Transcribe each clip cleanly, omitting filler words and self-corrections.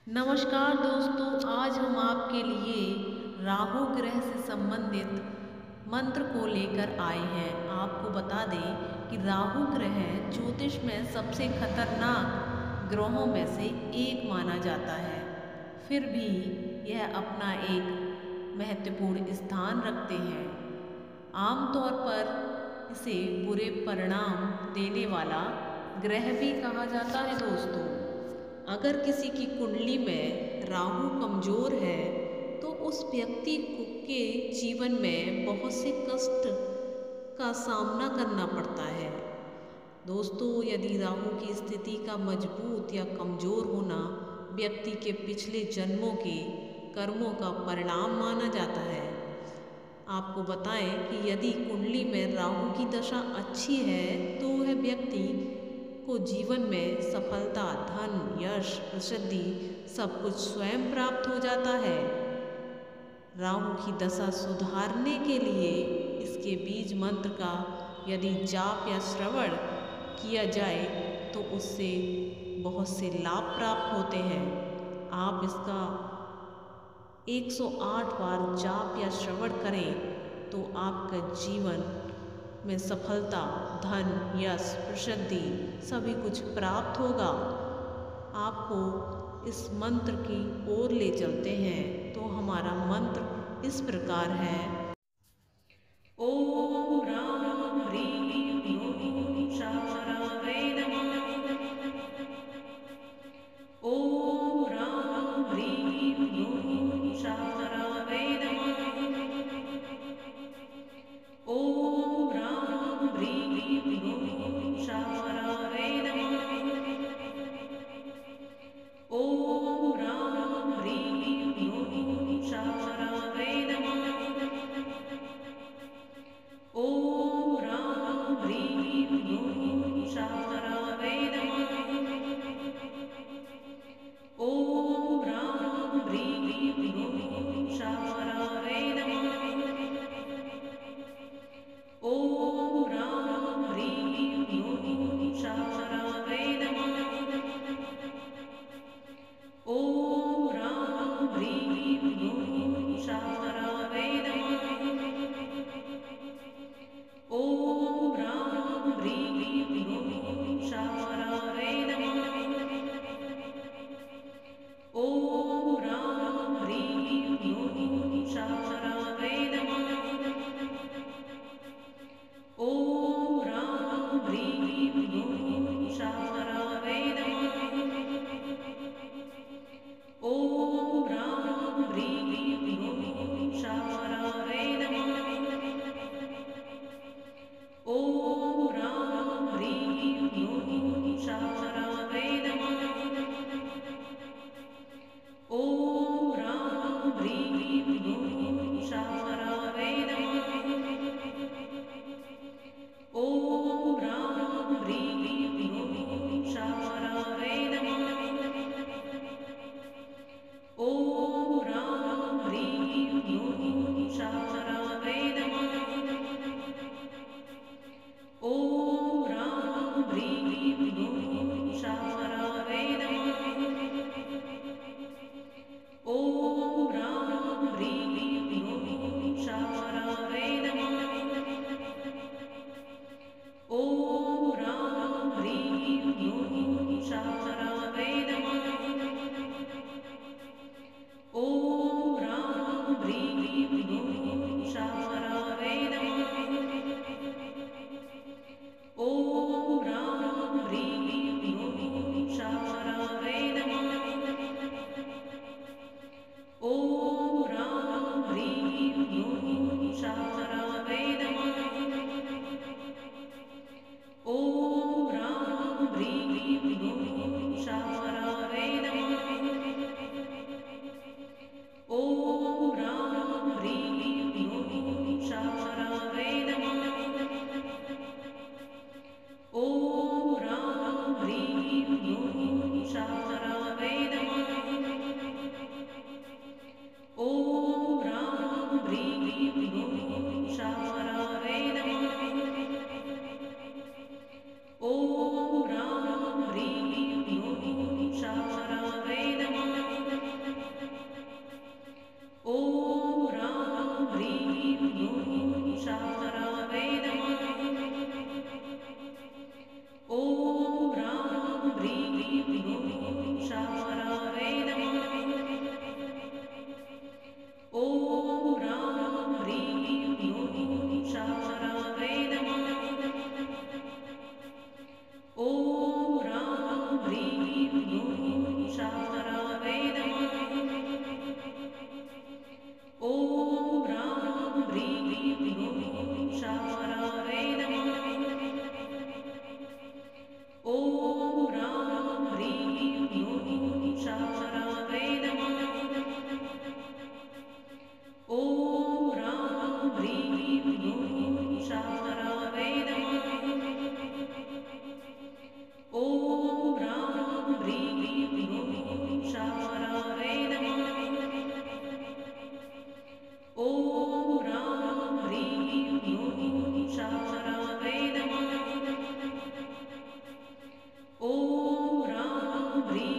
नमस्कार दोस्तों, आज हम आपके लिए राहु ग्रह से संबंधित मंत्र को लेकर आए हैं। आपको बता दें कि राहु ग्रह ज्योतिष में सबसे खतरनाक ग्रहों में से एक माना जाता है। फिर भी यह अपना एक महत्वपूर्ण स्थान रखते हैं। आमतौर पर इसे बुरे परिणाम देने वाला ग्रह भी कहा जाता है दोस्तों। अगर किसी की कुंडली में राहु कमजोर है तो उस व्यक्ति के जीवन में बहुत से कष्ट का सामना करना पड़ता है। दोस्तों, यदि राहु की स्थिति का मजबूत या कमजोर होना व्यक्ति के पिछले जन्मों के कर्मों का परिणाम माना जाता है। आपको बताएं कि यदि कुंडली में राहु की दशा अच्छी है तो वह व्यक्ति को जीवन में सफलता, धन, यश, प्रसिद्धि सब कुछ स्वयं प्राप्त हो जाता है। राहु की दशा सुधारने के लिए इसके बीज मंत्र का यदि जाप या श्रवण किया जाए तो उससे बहुत से लाभ प्राप्त होते हैं। आप इसका 108 बार जाप या श्रवण करें तो आपका जीवन में सफलता, धन, यश, प्रसिद्धि सभी कुछ प्राप्त होगा। आपको इस मंत्र की ओर ले चलते हैं। तो हमारा मंत्र इस प्रकार है। ओम राम ह्रीं ओम शारवे नमः। ओम राम ह्रीं ओम शारवे नमः। ओम राम ह्रीं ओम शारवे नमः। ओम राम ह्रीं ओम शारवे नमः। ओम राम ह्रीं ओम शारवे नमः।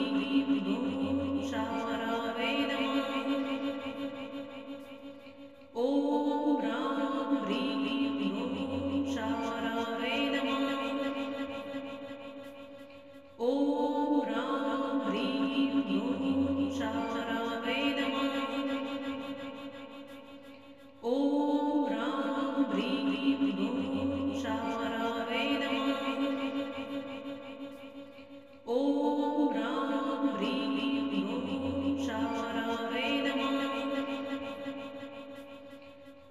ह्रीं ह्रूं शारावे नमः। ॐ ह्रां ह्रीं ह्रूं शारावे नमः। ॐ ह्रां ह्रीं ह्रूं शारावे नमः। ॐ ह्रां ह्रीं ह्रूं शारावे नमः। ॐ ह्रां ह्रीं ह्रूं शारावे नमः।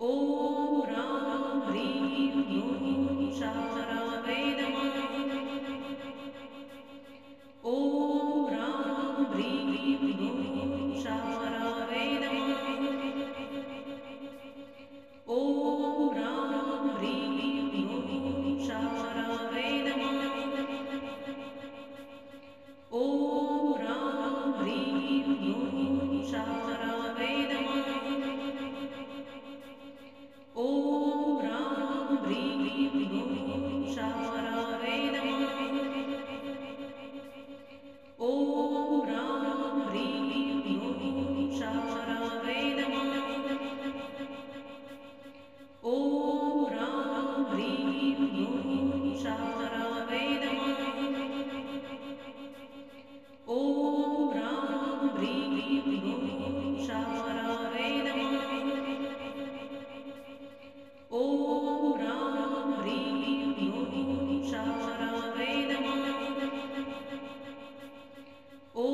ॐ ह्रां ह्रीं ह्रूं शारावे नमः। ॐ ह्रां ह्रीं ह्रूं शारावे नमः। ॐ ह्रां ह्रीं ह्रूं शारावे नमः। ॐ ह्रां ह्रीं ह्रूं शारावे नमः। ॐ ह्रां ह्रीं ह्रूं शारावे नमः। ॐ ह्रां ह्रीं ह्रूं शारावे नमः। ॐ ह्रां ह्रीं ह्रूं शारावे नमः। ॐ ह्रां ह्रीं ह्रूं शारावे नमः। ॐ ह्रां ह्रीं ह्रूं शारावे नमः। ॐ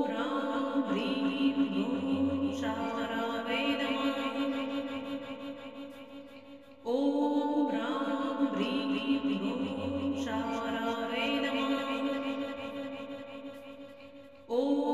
ह्रां ह्रीं ह्रूं शारावे नमः। ॐ ह्रां ह्रीं ह्रूं शारावे नमः। ॐ